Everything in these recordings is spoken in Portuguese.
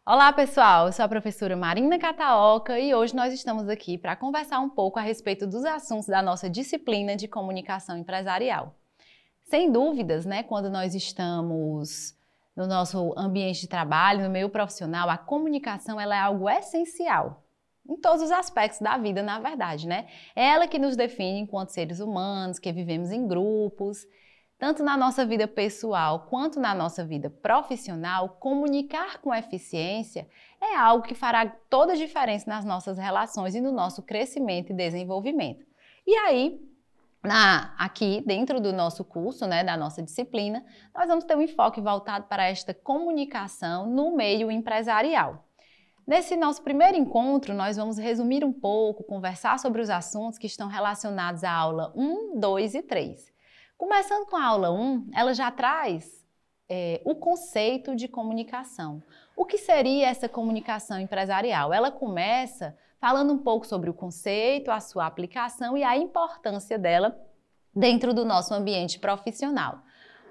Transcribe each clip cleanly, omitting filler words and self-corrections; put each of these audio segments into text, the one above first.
Olá pessoal, eu sou a professora Marina Cataoca e hoje nós estamos aqui para conversar um pouco a respeito dos assuntos da nossa disciplina de comunicação empresarial. Sem dúvidas, quando nós estamos no nosso ambiente de trabalho, no meio profissional, a comunicação ela é algo essencial em todos os aspectos da vida, na verdade, É ela que nos define enquanto seres humanos, que vivemos em grupos. Tanto na nossa vida pessoal quanto na nossa vida profissional, comunicar com eficiência é algo que fará toda a diferença nas nossas relações e no nosso crescimento e desenvolvimento. E aí, aqui dentro do nosso curso, da nossa disciplina, nós vamos ter um enfoque voltado para esta comunicação no meio empresarial. Nesse nosso primeiro encontro, nós vamos resumir um pouco, conversar sobre os assuntos que estão relacionados à aula 1, 2 e 3. Começando com a aula 1, ela já traz o conceito de comunicação. O que seria essa comunicação empresarial? Ela começa falando um pouco sobre o conceito, a sua aplicação e a importância dela dentro do nosso ambiente profissional.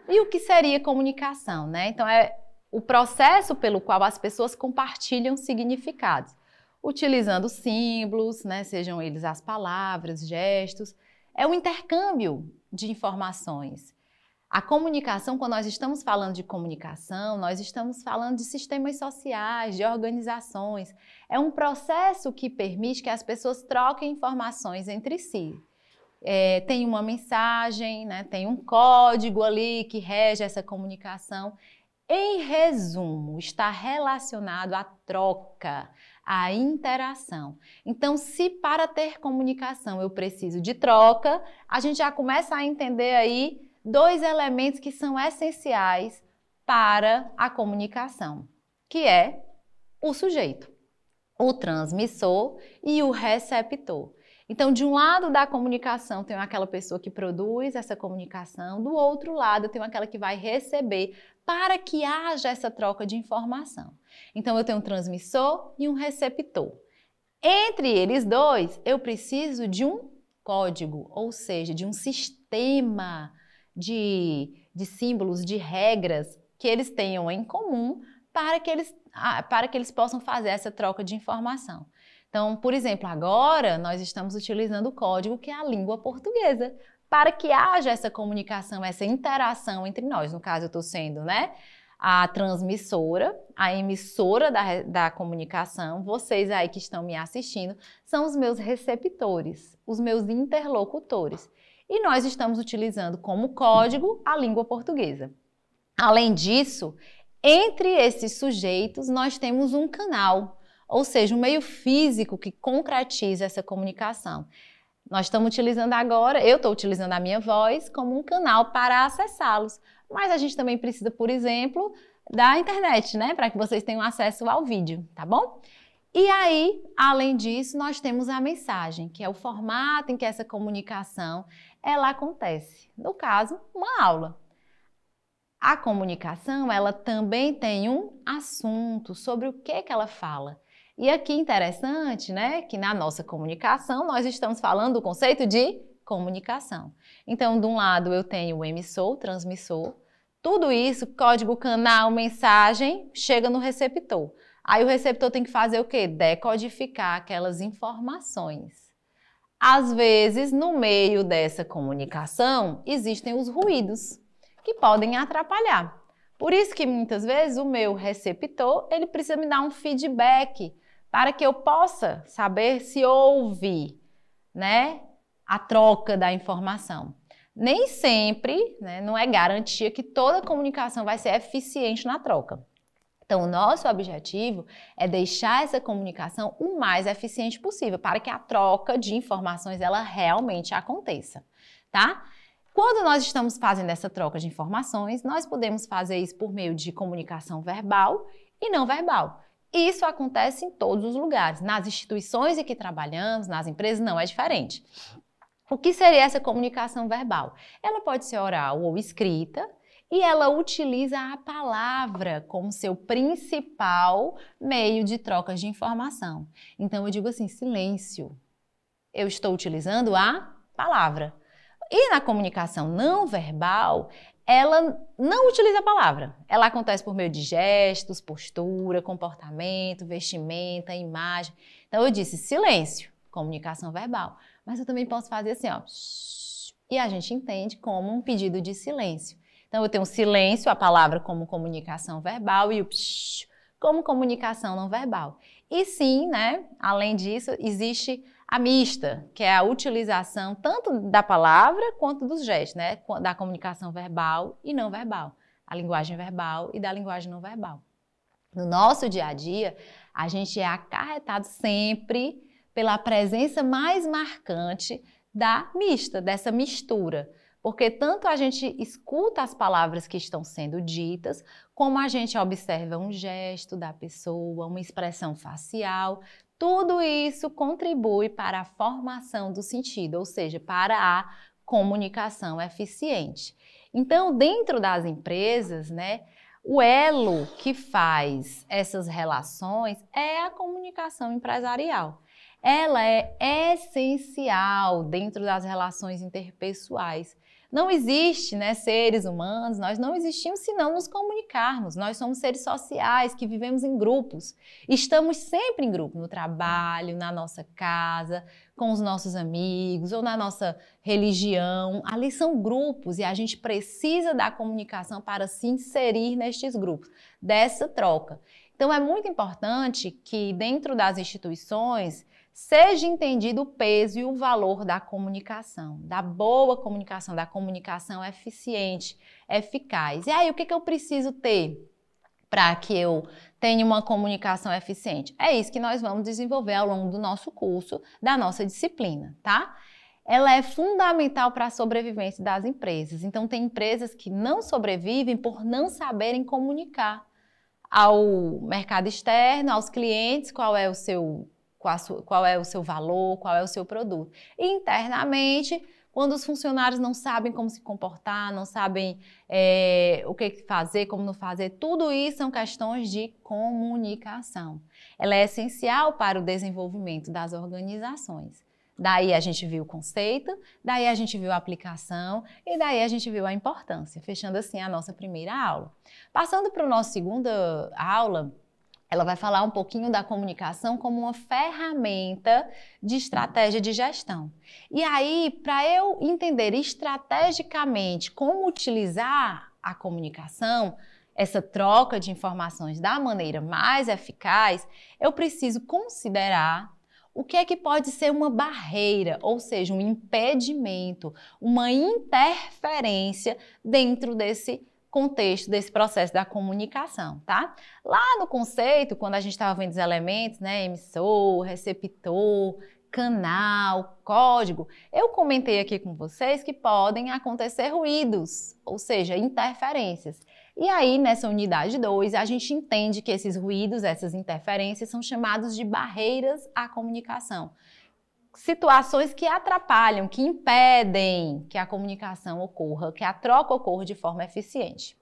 E o que seria comunicação? Então, é o processo pelo qual as pessoas compartilham significados, utilizando símbolos, sejam eles as palavras, gestos. É um intercâmbio de informações. A comunicação, quando nós estamos falando de comunicação, nós estamos falando de sistemas sociais, de organizações. É um processo que permite que as pessoas troquem informações entre si. Tem uma mensagem, tem um código ali que rege essa comunicação. Em resumo, está relacionado à troca, à interação. Então, se para ter comunicação eu preciso de troca, a gente já começa a entender aí dois elementos que são essenciais para a comunicação, que é o sujeito, o transmissor e o receptor. Então, de um lado da comunicação tem aquela pessoa que produz essa comunicação, do outro lado tem aquela que vai receber para que haja essa troca de informação. Então, eu tenho um transmissor e um receptor. Entre eles dois, eu preciso de um código, ou seja, de um sistema de símbolos, de regras que eles tenham em comum para que eles possam fazer essa troca de informação. Então, por exemplo, agora nós estamos utilizando o código que é a língua portuguesa, para que haja essa comunicação, essa interação entre nós. No caso, eu estou sendo a transmissora, a emissora da comunicação. Vocês aí que estão me assistindo são os meus receptores, os meus interlocutores. E nós estamos utilizando como código a língua portuguesa. Além disso, entre esses sujeitos, nós temos um canal, ou seja, um meio físico que concretiza essa comunicação. Nós estamos utilizando agora, eu estou utilizando a minha voz como um canal para acessá-los, mas a gente também precisa, por exemplo, da internet, para que vocês tenham acesso ao vídeo, tá bom? E aí, além disso, nós temos a mensagem, que é o formato em que essa comunicação ela acontece. No caso, uma aula. A comunicação, ela também tem um assunto sobre o que ela fala. E aqui interessante, que na nossa comunicação nós estamos falando do conceito de comunicação. Então, de um lado eu tenho o emissor, o transmissor, tudo isso, código, canal, mensagem, chega no receptor. Aí o receptor tem que fazer o quê? Decodificar aquelas informações. Às vezes, no meio dessa comunicação, existem os ruídos que podem atrapalhar. Por isso que muitas vezes o meu receptor, ele precisa me dar um feedback para que eu possa saber se houve, a troca da informação. Nem sempre, não é garantia que toda comunicação vai ser eficiente na troca. Então, o nosso objetivo é deixar essa comunicação o mais eficiente possível, para que a troca de informações ela realmente aconteça, tá? Quando nós estamos fazendo essa troca de informações, nós podemos fazer isso por meio de comunicação verbal e não verbal. Isso acontece em todos os lugares. Nas instituições em que trabalhamos, nas empresas, não é diferente. O que seria essa comunicação verbal? Ela pode ser oral ou escrita e ela utiliza a palavra como seu principal meio de troca de informação. Então, eu digo assim, silêncio. Eu estou utilizando a palavra. E na comunicação não verbal, ela não utiliza a palavra. Ela acontece por meio de gestos, postura, comportamento, vestimenta, imagem. Então, eu disse silêncio, comunicação verbal. Mas eu também posso fazer assim, ó, e a gente entende como um pedido de silêncio. Então, eu tenho silêncio, a palavra como comunicação verbal e o como comunicação não verbal. E sim, né, além disso, existe a mista, que é a utilização tanto da palavra quanto dos gestos, né, da comunicação verbal e não verbal, a linguagem verbal e da linguagem não verbal. No nosso dia a dia, a gente é acarretado sempre pela presença mais marcante da mista, dessa mistura. Porque tanto a gente escuta as palavras que estão sendo ditas, como a gente observa um gesto da pessoa, uma expressão facial, tudo isso contribui para a formação do sentido, ou seja, para a comunicação eficiente. Então, dentro das empresas, né, o elo que faz essas relações é a comunicação empresarial. Ela é essencial dentro das relações interpessoais. Não existe, né, seres humanos, nós não existimos se não nos comunicarmos. Nós somos seres sociais que vivemos em grupos. Estamos sempre em grupo, no trabalho, na nossa casa, com os nossos amigos ou na nossa religião. Ali são grupos e a gente precisa da comunicação para se inserir nestes grupos, dessa troca. Então é muito importante que dentro das instituições seja entendido o peso e o valor da comunicação, da boa comunicação, da comunicação eficiente, eficaz. E aí, o que eu preciso ter para que eu tenha uma comunicação eficiente? É isso que nós vamos desenvolver ao longo do nosso curso, da nossa disciplina, tá? Ela é fundamental para a sobrevivência das empresas. Então, tem empresas que não sobrevivem por não saberem comunicar ao mercado externo, aos clientes, qual é o seu valor, qual é o seu produto. E internamente, quando os funcionários não sabem como se comportar, não sabem o que fazer, como não fazer, tudo isso são questões de comunicação. Ela é essencial para o desenvolvimento das organizações. Daí a gente viu o conceito, daí a gente viu a aplicação e daí a gente viu a importância, fechando assim a nossa primeira aula. Passando para a nossa segunda aula, ela vai falar um pouquinho da comunicação como uma ferramenta de estratégia de gestão. E aí, para eu entender estrategicamente como utilizar a comunicação, essa troca de informações da maneira mais eficaz, eu preciso considerar o que é que pode ser uma barreira, ou seja, um impedimento, uma interferência dentro desse contexto, desse processo da comunicação, tá? Lá no conceito, quando a gente estava vendo os elementos, né, emissor, receptor, canal, código, eu comentei aqui com vocês que podem acontecer ruídos, ou seja, interferências. E aí, nessa unidade 2, a gente entende que esses ruídos, essas interferências, são chamados de barreiras à comunicação. Situações que atrapalham, que impedem que a comunicação ocorra, que a troca ocorra de forma eficiente.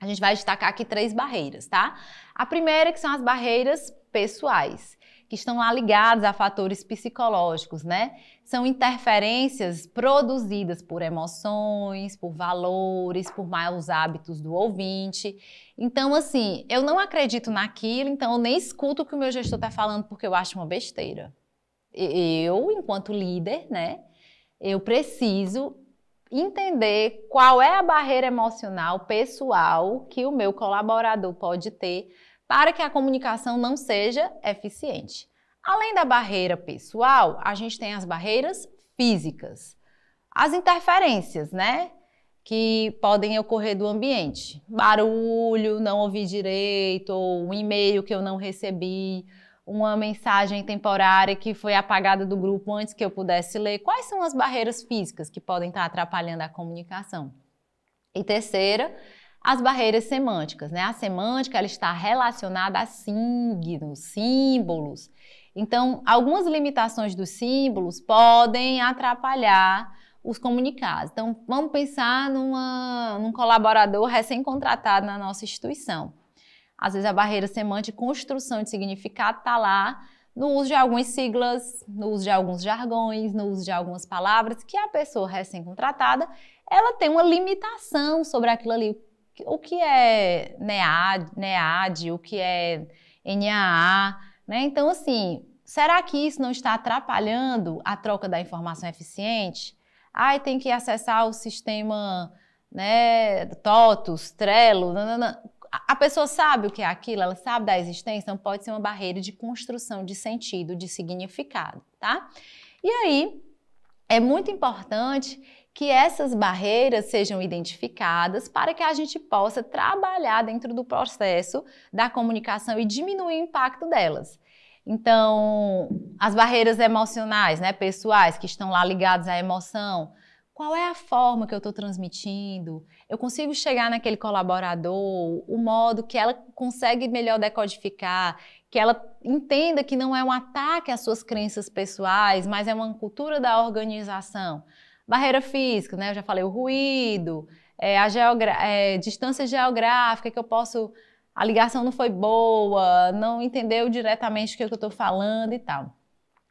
A gente vai destacar aqui 3 barreiras, tá? A primeira que são as barreiras pessoais, que estão lá ligadas a fatores psicológicos, né? São interferências produzidas por emoções, por valores, por maus hábitos do ouvinte. Então, assim, eu não acredito naquilo, então eu nem escuto o que o meu gestor está falando porque eu acho uma besteira. Eu, enquanto líder, né, eu preciso entender qual é a barreira emocional, pessoal, que o meu colaborador pode ter para que a comunicação não seja eficiente. Além da barreira pessoal, a gente tem as barreiras físicas. As interferências, né, que podem ocorrer do ambiente. Barulho, não ouvir direito, ou um e-mail que eu não recebi, uma mensagem temporária que foi apagada do grupo antes que eu pudesse ler. Quais são as barreiras físicas que podem estar atrapalhando a comunicação? E terceira, as barreiras semânticas, né? A semântica, ela está relacionada a signos, símbolos. Então, algumas limitações dos símbolos podem atrapalhar os comunicados. Então, vamos pensar num colaborador recém-contratado na nossa instituição. Às vezes a barreira semântica de construção de significado está lá no uso de algumas siglas, no uso de alguns jargões, no uso de algumas palavras que a pessoa recém-contratada, ela tem uma limitação sobre aquilo ali. O que é NEAD, o que é NAA, né? Então, assim, será que isso não está atrapalhando a troca da informação eficiente? Ai, tem que acessar o sistema, né, TOTUS, Trello, nanana. A pessoa sabe o que é aquilo, ela sabe da existência, então pode ser uma barreira de construção de sentido, de significado, tá? E aí, é muito importante que essas barreiras sejam identificadas para que a gente possa trabalhar dentro do processo da comunicação e diminuir o impacto delas. Então, as barreiras emocionais, né, pessoais, que estão lá ligadas à emoção, qual é a forma que eu estou transmitindo? Eu consigo chegar naquele colaborador, o modo que ela consegue melhor decodificar, que ela entenda que não é um ataque às suas crenças pessoais, mas é uma cultura da organização. Barreira física, né? Eu já falei, o ruído, distância geográfica, que eu posso... A ligação não foi boa, não entendeu diretamente o que eu estou falando e tal.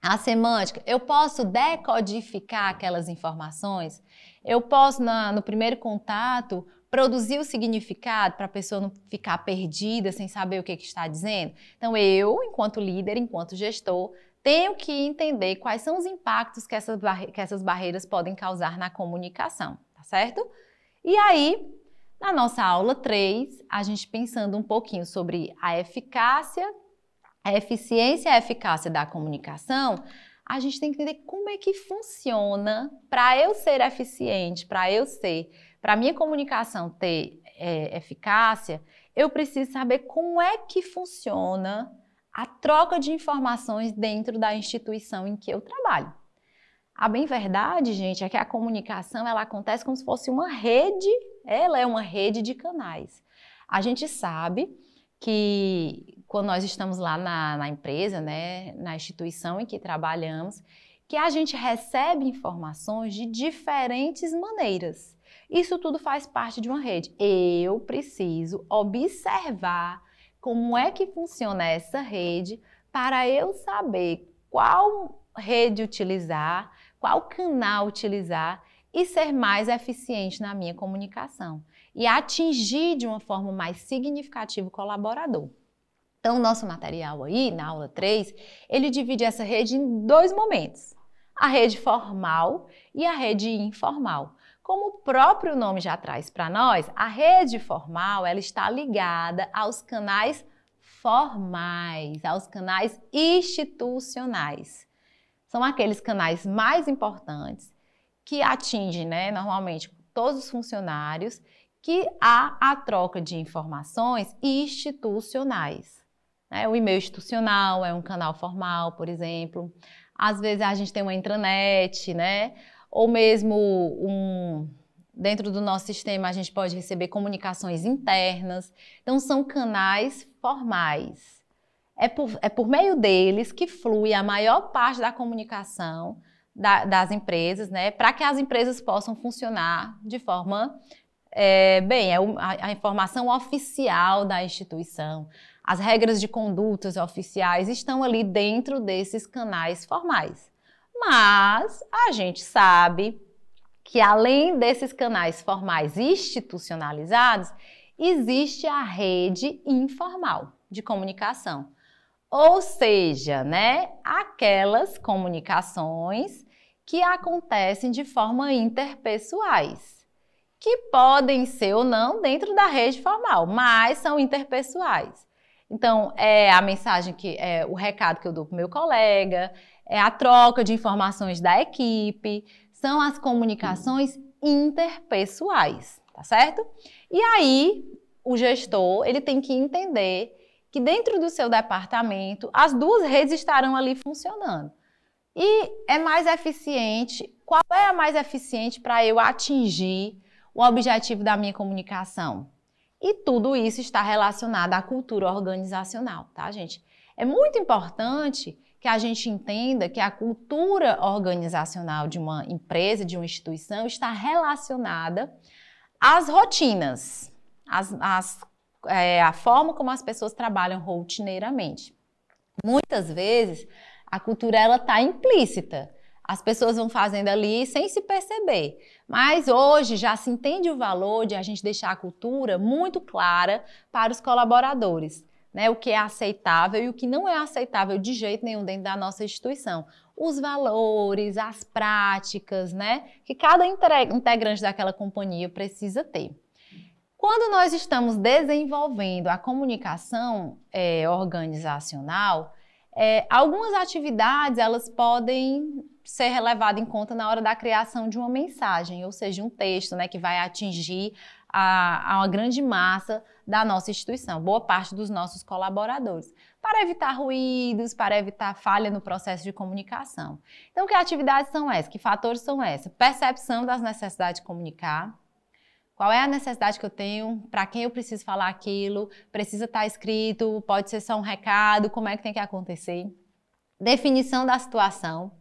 A semântica, eu posso decodificar aquelas informações, eu posso, no primeiro contato, produzir o significado para a pessoa não ficar perdida, sem saber o que está dizendo. Então, eu, enquanto líder, enquanto gestor, tenho que entender quais são os impactos que essas barreiras podem causar na comunicação, tá certo? E aí, na nossa aula 3, a gente pensando um pouquinho sobre a eficácia, a eficiência e a eficácia da comunicação, a gente tem que entender como é que funciona para eu ser eficiente, para a minha comunicação ter eficácia, eu preciso saber como é que funciona a troca de informações dentro da instituição em que eu trabalho. A bem verdade, gente, é que a comunicação ela acontece como se fosse uma rede, ela é uma rede de canais. A gente sabe que quando nós estamos lá na empresa, né, na instituição em que trabalhamos, que a gente recebe informações de diferentes maneiras. Isso tudo faz parte de uma rede. Eu preciso observar como é que funciona essa rede para eu saber qual rede utilizar, qual canal utilizar e ser mais eficiente na minha comunicação e atingir de uma forma mais significativa o colaborador. Então, o nosso material aí, na aula 3, ele divide essa rede em 2 momentos. A rede formal e a rede informal. Como o próprio nome já traz para nós, a rede formal ela está ligada aos canais formais, aos canais institucionais. São aqueles canais mais importantes que atingem, né, normalmente todos os funcionários, que há a troca de informações institucionais. O e-mail institucional é um canal formal, por exemplo. Às vezes a gente tem uma intranet, né? Ou mesmo dentro do nosso sistema a gente pode receber comunicações internas. Então são canais formais. É por meio deles que flui a maior parte da comunicação das empresas, né? Para que as empresas possam funcionar de forma a informação oficial da instituição. As regras de condutas oficiais estão ali dentro desses canais formais. Mas a gente sabe que além desses canais formais institucionalizados, existe a rede informal de comunicação. Ou seja, né, aquelas comunicações que acontecem de forma interpessoais, que podem ser ou não dentro da rede formal, mas são interpessoais. Então, é a mensagem o recado que eu dou para o meu colega, é a troca de informações da equipe, são as comunicações interpessoais, tá certo? E aí, o gestor, ele tem que entender que dentro do seu departamento, as 2 redes estarão ali funcionando. E é mais eficiente, qual é a mais eficiente para eu atingir o objetivo da minha comunicação? E tudo isso está relacionado à cultura organizacional, tá, gente? É muito importante que a gente entenda que a cultura organizacional de uma empresa, de uma instituição, está relacionada às rotinas, a forma como as pessoas trabalham rotineiramente. Muitas vezes, a cultura está implícita. As pessoas vão fazendo ali sem se perceber. Mas hoje já se entende o valor de a gente deixar a cultura muito clara para os colaboradores, né? O que é aceitável e o que não é aceitável de jeito nenhum dentro da nossa instituição. Os valores, as práticas, né? Que cada integrante daquela companhia precisa ter. Quando nós estamos desenvolvendo a comunicação organizacional, algumas atividades elas podem ser levadas em conta na hora da criação de uma mensagem, ou seja, um texto, né, que vai atingir a uma grande massa da nossa instituição, boa parte dos nossos colaboradores, para evitar ruídos, para evitar falha no processo de comunicação. Então, que atividades são essas? Que fatores são esses? Percepção das necessidades de comunicar. Qual é a necessidade que eu tenho? Para quem eu preciso falar aquilo? Precisa estar escrito? Pode ser só um recado? Como é que tem que acontecer? Definição da situação.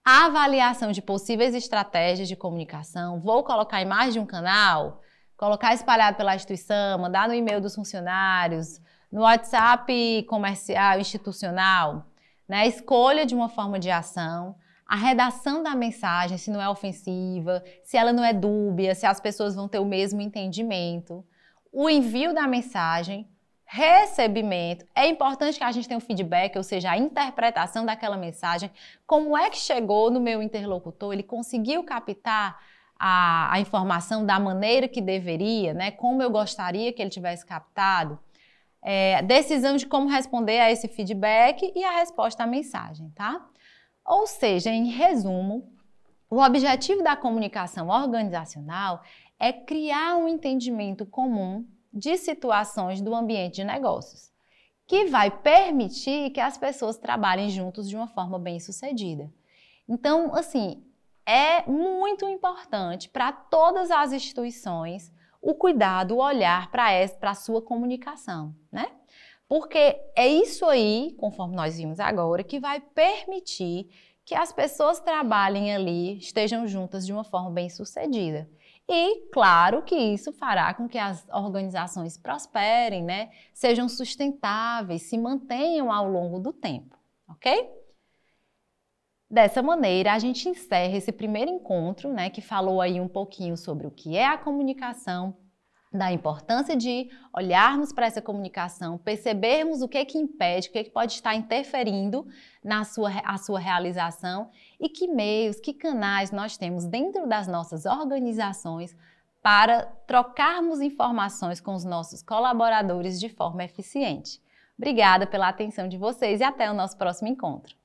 Avaliação de possíveis estratégias de comunicação. Vou colocar em mais de um canal? Colocar espalhado pela instituição? Mandar no e-mail dos funcionários? No WhatsApp comercial, institucional? Né? Escolha de uma forma de ação. A redação da mensagem, se não é ofensiva, se ela não é dúbia, se as pessoas vão ter o mesmo entendimento. O envio da mensagem, recebimento. É importante que a gente tenha um feedback, ou seja, a interpretação daquela mensagem. Como é que chegou no meu interlocutor? Ele conseguiu captar a informação da maneira que deveria, né? Como eu gostaria que ele tivesse captado. Decisão de como responder a esse feedback e a resposta à mensagem, tá? Ou seja, em resumo, o objetivo da comunicação organizacional é criar um entendimento comum de situações do ambiente de negócios, que vai permitir que as pessoas trabalhem juntos de uma forma bem-sucedida. Então, assim, é muito importante para todas as instituições o cuidado, o olhar para a sua comunicação, né? Porque é isso aí, conforme nós vimos agora, que vai permitir que as pessoas trabalhem ali, estejam juntas de uma forma bem-sucedida. E, claro, que isso fará com que as organizações prosperem, né? Sejam sustentáveis, se mantenham ao longo do tempo, ok? Dessa maneira, a gente encerra esse primeiro encontro, né? Que falou aí um pouquinho sobre o que é a comunicação, da importância de olharmos para essa comunicação, percebermos o que impede, o que pode estar interferindo na sua realização e que meios, que canais nós temos dentro das nossas organizações para trocarmos informações com os nossos colaboradores de forma eficiente. Obrigada pela atenção de vocês e até o nosso próximo encontro.